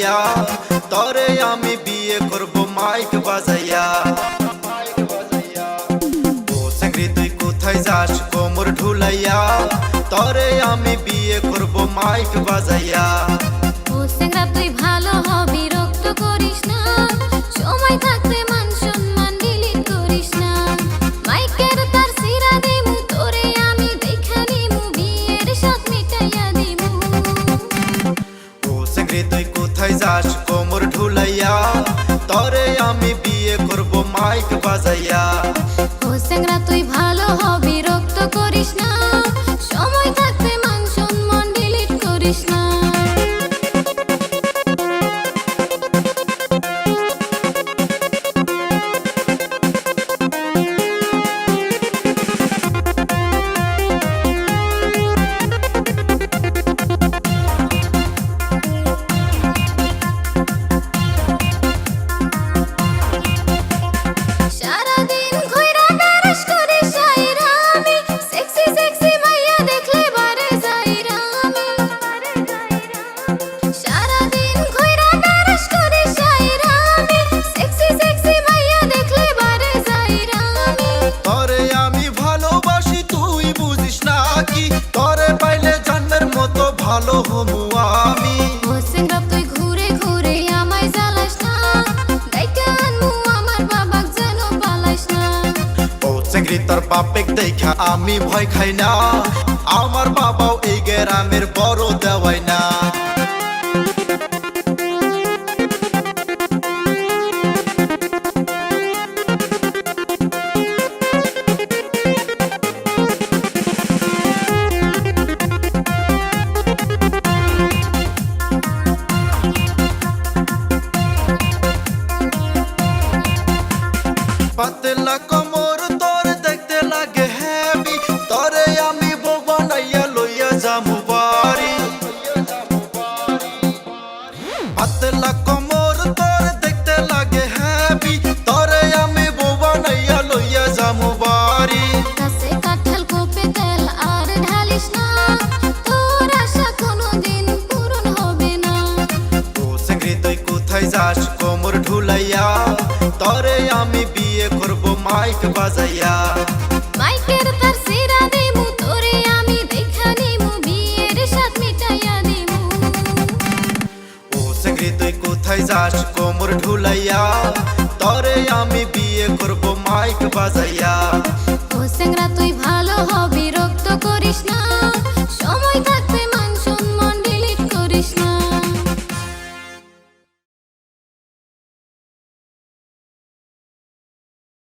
ঢুলাইয়া তরে আমি বিয়ে করব মাইক বাজাইয়া। ও সেঙ্গরি তুই কোথায় যাস কোমর ঢুলাইয়া তরে আমি বিয়ে করব মাইক বাজাইয়া। ও সেঙ্গরা তুই ভালো হ বিরক্ত করিস না, সময় থাকতে মান সম্মান ডিলিট করিস না। মাইকের তার সিরা দিমু তোরে আমি দেখা নিমু বিয়ের সাথ মিটাইয়া দিমু। ও সেঙ্গরি তুই কোথায় যাস কোমর ঢুলাইয়া তরে আমি বিয়ে করব মাইক বাজাইয়া। ও সেঙ্গরা তুই ভালো হ বিরক্ত করিস না, সময় থাকতে মান সম্মান ডিলিট করিস না। সারাদিন ঘুইরা বেড়াস করি সাইরা আমি, সেক্সি সেক্সি মাইয়া দেখলে বারে যাইরা আমি। সারাদিন ঘুইরা বেড়াস করি সাইরা আমি, সেক্সি সেক্সি মাইয়া দেখলে বারে যাইরা আমি। তরে আমি ভালোবাসি তুই বুঝিস না কি, তরে পাইলে জন্মের মতো ভালো হমু আমি। ও সেঙ্গরা তুই ঘুরে ঘুরে আমায় জ্বালাস না, ডাইকা আনমু আমার বাবাক যেন পালাস না। ও সেঙ্গরি তোর বাপেক দেখা আমি ভয় খাই না, আমার বাবাও এই গ্রামের বড় দেওয়াই না। পাতলা কোমর তোর দেখতে লাগে হেভি, তরে আমি বউ বানাইয়া লইয়া যামু বাড়ি। পাতলা কোমর তোর দেখতে লাগে হেভি, তরে আমি বউ বানাইয়া লইয়া যামু বাড়ি। কাছে কাঁঠাল কোপে তেল আর ঢালিস না, তোর আশা কোনোদিন পূরণ হবে না। ও সেঙ্গরি তুই কোথায় যাস কোমর ঢুলাইয়া তরে আমি বিয়ে করব মাইক বাজাইয়া। মাইকের তার সিরা দিমু তোরে আমি দেখা নিমু বিয়ের সাথ মিটাইয়া দিমু। ও সেঙ্গরি তুই কোথায় যাস কোমর ঢুলাইয়া তরে আমি বিয়ে করব মাইক বাজাইয়া। ও সেঙ্গরা